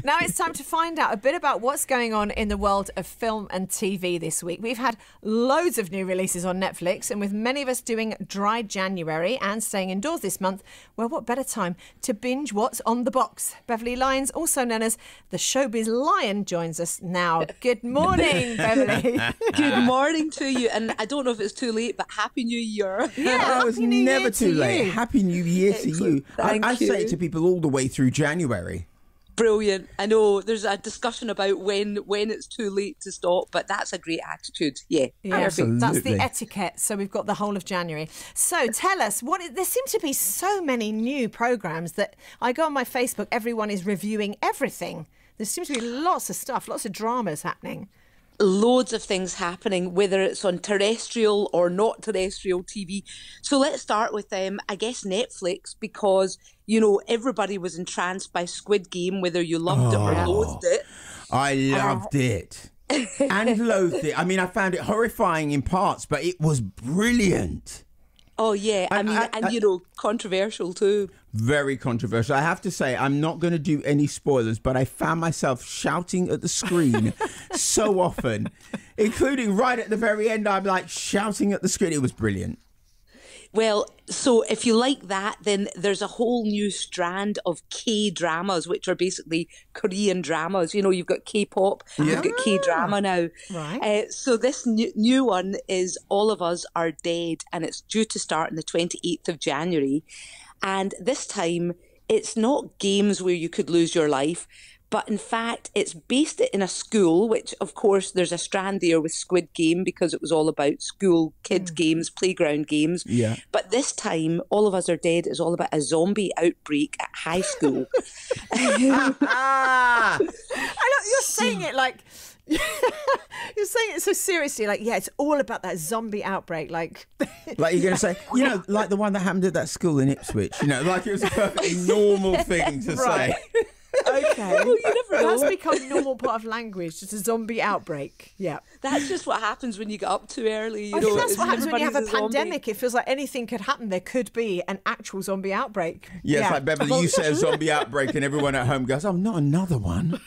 Now it's time to find out a bit about what's going on in the world of film and TV this week. We've had loads of new releases on Netflix, and with many of us doing dry January and staying indoors this month, well, what better time to binge what's on the box? Beverly Lyons, also known as the Showbiz Lion, joins us now. Good morning, Beverly. Good morning to you. And I don't know if it's too late, but Happy New Year. Yeah, it's never too late. Happy New Year to you. I say it to people all the way through January. Brilliant. I know there's a discussion about when it's too late to stop, but that's a great attitude. Yeah, perfect. That's the etiquette. So we've got the whole of January. So tell us, there seem to be so many new programmes that I go on my Facebook, everyone is reviewing everything. There seems to be lots of stuff, lots of dramas happening. Loads of things happening, whether it's on terrestrial or not terrestrial TV. So let's start with I guess Netflix, because, you know, everybody was entranced by Squid Game, whether you loved it or loathed it. I loved it and loathed it. I mean, I found it horrifying in parts, but it was brilliant. Oh, yeah. I mean, you know, controversial too. Very controversial. I have to say, I'm not going to do any spoilers, but I found myself shouting at the screen so often, including right at the very end. I'm like shouting at the screen. It was brilliant. Well, so if you like that, then there's a whole new strand of K-dramas, which are basically Korean dramas. You know, you've got K-pop, you've got K-drama now. Right. So this new one is All of Us Are Dead, and it's due to start on the 28th of January. And this time, it's not games where you could lose your life, but in fact, it's based in a school, which, of course, there's a strand there with Squid Game because it was all about school kids games, playground games. Yeah. But this time, All of Us Are Dead is all about a zombie outbreak at high school. I know you're saying it like... You're saying it so seriously, like, yeah, it's all about that zombie outbreak, like you're going to say, you know, like the one that happened at that school in Ipswich, you know, like it was a perfectly normal thing to say. Okay. Well, you never know. That's become a normal part of language, just a zombie outbreak. Yeah. That's just what happens when you get up too early. You I know, think that's what happens when you have a zombie. pandemic. It feels like anything could happen. There could be an actual zombie outbreak. Yeah, it's like, Beverly, you say a zombie outbreak and everyone at home goes, oh, not another one.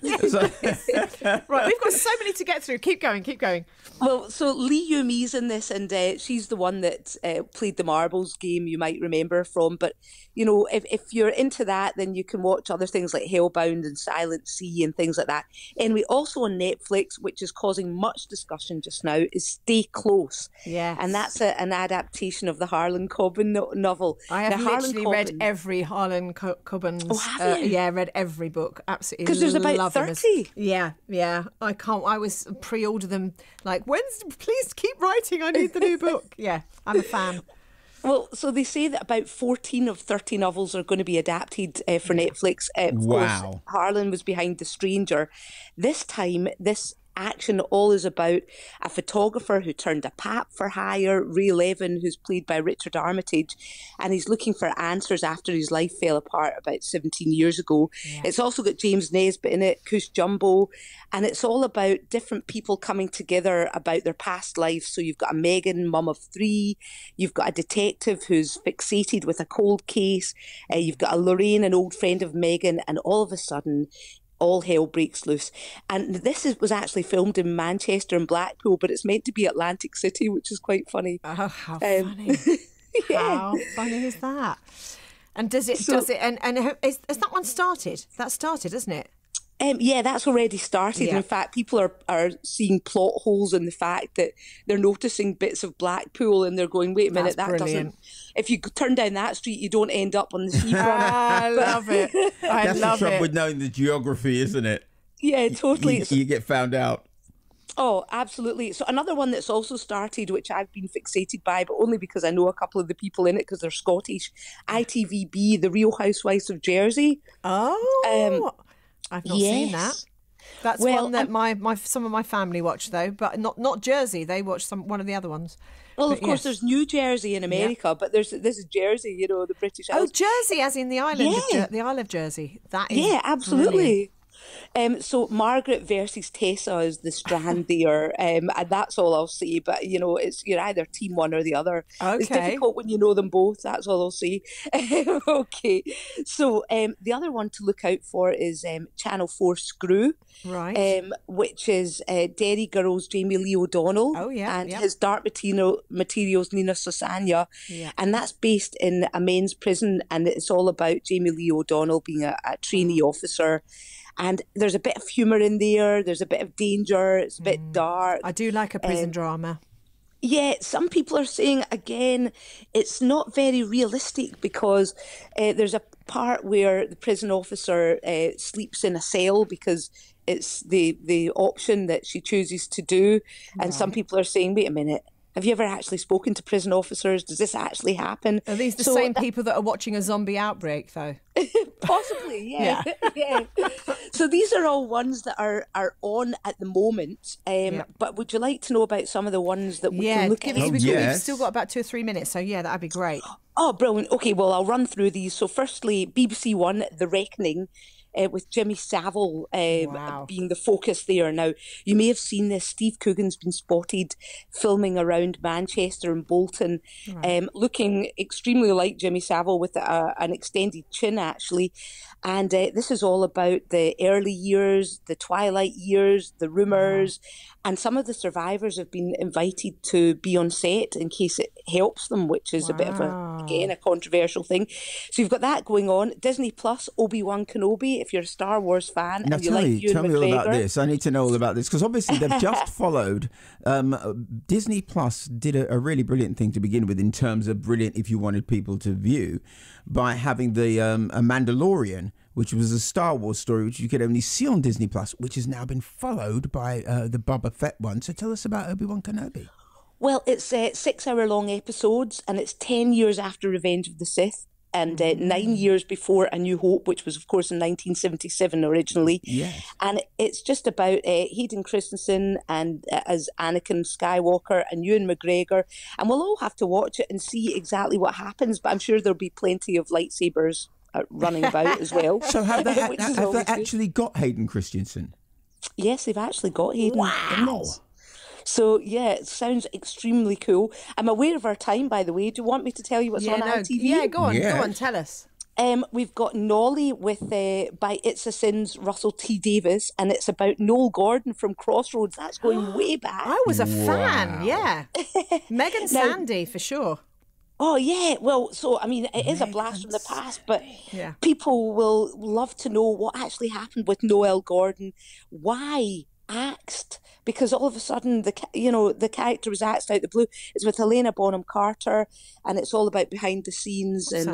Right, we've got so many to get through. Keep going, keep going. Well, so Lee Yu-mee's in this, and she's the one that played the marbles game you might remember from. But, you know, if you're into that, then you can watch other things like Hellbound and Silent Sea and things like that. Anyway, also on Netflix, which is causing much discussion just now, is Stay Close. Yeah. And that's an adaptation of the Harlan Coben novel. I have literally read every Harlan Coben's. Oh, have you? Yeah, read every book. Absolutely. Because there's about 30. Yeah. I can't. I was pre-order them like, please keep writing. I need the new book. Yeah, I'm a fan. Well, so they say that about 14 of 30 novels are going to be adapted for Netflix. Of course, Harlan was behind The Stranger. This time, this action all is about a photographer who turned a pap for hire, Ray Levin, who's played by Richard Armitage, and he's looking for answers after his life fell apart about 17 years ago. Yeah. It's also got James Nesbitt in it, Cush Jumbo, and it's all about different people coming together about their past lives. So you've got a Megan, mum of 3, you've got a detective who's fixated with a cold case, you've got a Lorraine, an old friend of Megan, and all of a sudden all hell breaks loose. And this was actually filmed in Manchester and Blackpool, but it's meant to be Atlantic City, which is quite funny. Oh, how funny. Yeah. How funny is that? And has that one started? That started, isn't it? Yeah, that's already started. Yeah. In fact, people are seeing plot holes in the fact that they're noticing bits of Blackpool and they're going, wait a minute, that's that brilliant. doesn't... If you turn down that street, you don't end up on the seafront. I love it. That's the trouble with knowing the geography, isn't it? Yeah, totally. You get found out. Oh, absolutely. So another one that's also started, which I've been fixated by, but only because I know a couple of the people in it because they're Scottish, Itvb, The Real Housewives of Jersey. Oh, I've not seen that. That's one that some of my family watch though, but not Jersey. They watch one of the other ones. Well, of course, there's New Jersey in America, but this is Jersey. You know, the British Isles. Oh, Jersey, as in the island, the Isle of Jersey. That is absolutely. Brilliant. So Margaret versus Tessa is the strand there, and that's all I'll say. But you're either team one or the other. Okay. It's difficult when you know them both. That's all I'll say. Okay, so the other one to look out for is Channel 4 Screw, right? Which is Derry Girls' Jamie Lee O'Donnell, and his Dark Materials Nina Sosanya, and that's based in a men's prison, and it's all about Jamie Lee O'Donnell being a trainee officer. And there's a bit of humour in there. There's a bit of danger. It's a bit dark. I do like a prison drama. Yeah, some people are saying, again, it's not very realistic because there's a part where the prison officer sleeps in a cell because it's the option that she chooses to do. And some people are saying, wait a minute, have you ever actually spoken to prison officers? Does this actually happen? Are these the same people that are watching a zombie outbreak, though? Possibly, yeah. So these are all ones that are on at the moment. But would you like to know about some of the ones that we can look at? We've still got about 2 or 3 minutes, so that'd be great. Oh, brilliant. Okay, well, I'll run through these. So firstly, BBC One, The Reckoning, with Jimmy Savile being the focus there. Now, you may have seen this. Steve Coogan's been spotted filming around Manchester and Bolton, looking extremely like Jimmy Savile with an extended chin, actually. And this is all about the early years, the twilight years, the rumours. And some of the survivors have been invited to be on set in case it helps them, which is a bit of a controversial thing. So you've got that going on. Disney Plus, Obi-Wan Kenobi, if you're a Star Wars fan. Now and you like Ewan tell me McGregor. all about this. I need to know all about this because obviously they've just followed. Disney Plus did a really brilliant thing to begin with in terms of brilliant if you wanted people to view by having the a Mandalorian, which was a Star Wars story, which you could only see on Disney Plus, which has now been followed by the Boba Fett one. So tell us about Obi-Wan Kenobi. Well, it's 6-hour-long episodes, and it's 10 years after Revenge of the Sith, and 9 years before A New Hope, which was, of course, in 1977 originally. Yes. And it's just about Hayden Christensen and as Anakin Skywalker and Ewan McGregor. And we'll all have to watch it and see exactly what happens, but I'm sure there'll be plenty of lightsabers running about as well. So have they actually got Hayden Christensen? Yes, they've actually got Hayden. Wow. So, yeah, it sounds extremely cool. I'm aware of our time, by the way. Do you want me to tell you what's on ITV? Yeah, go on, tell us. We've got Nolly with, by It's a Sin's Russell T Davies, and it's about Noel Gordon from Crossroads. That's going way back. I was a fan, yeah. Megan Sandy, for sure. Oh, yeah. Well, so, I mean, it is a blast from the past, but people will love to know what actually happened with Noel Gordon. Why axed? Because all of a sudden, the character was axed out the blue. It's with Helena Bonham Carter, and it's all about behind the scenes and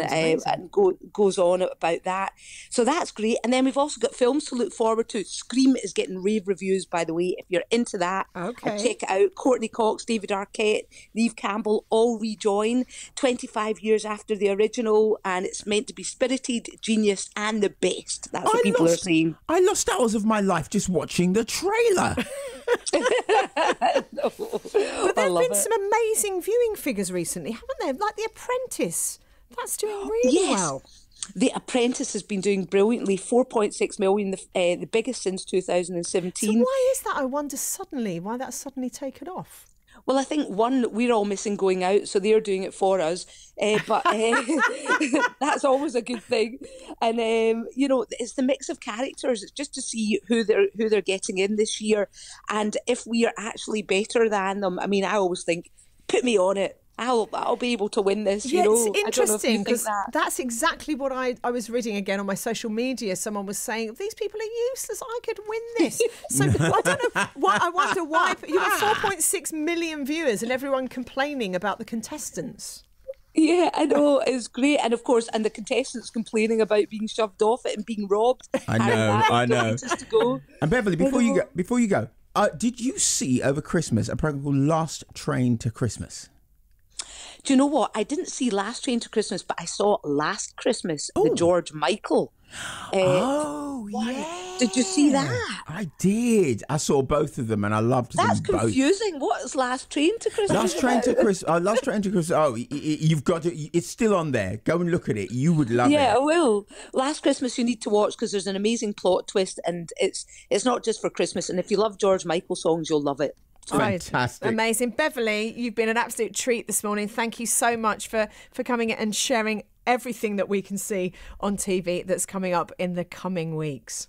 goes on about that. So that's great. And then we've also got films to look forward to. Scream is getting rave reviews, by the way. If you're into that, check it out. Courtney Cox, David Arquette, Neve Campbell all rejoin 25 years after the original, and it's meant to be spirited, genius, and the best. That's what people are saying. I lost hours of my life just watching the trailer. No. But there have been some amazing viewing figures recently, haven't there? Like The Apprentice. That's doing really well. The Apprentice has been doing brilliantly. 4.6 million, the biggest since 2017. So why is that? I wonder why that's suddenly taken off. Well, I think, one, we're all missing going out, so they're doing it for us. But that's always a good thing. And, it's the mix of characters. It's just to see who they're getting in this year. And if we are actually better than them, I mean, I always think, put me on it. I'll be able to win this. It's interesting because that's exactly what I was reading again on my social media. Someone was saying, these people are useless. I could win this. So I don't know. I wonder why you have 4.6 million viewers and everyone complaining about the contestants. Yeah, I know, it's great. And of course, and the contestants complaining about being shoved off it and being robbed. I know. To go. And Beverly, before you go, did you see over Christmas a program called Last Train to Christmas? Do you know what? I didn't see Last Train to Christmas, but I saw Last Christmas, the George Michael. Yeah. Did you see that? I did. I saw both of them and I loved them both. That's confusing. What is Last Train to Christmas? Last Train to Christmas. Oh, you've got to. It's still on there. Go and look at it. You would love it. Yeah, I will. Last Christmas you need to watch because there's an amazing plot twist and it's not just for Christmas. And if you love George Michael songs, you'll love it. Fantastic. Amazing. Beverly, you've been an absolute treat this morning. Thank you so much for coming and sharing everything that we can see on TV that's coming up in the coming weeks.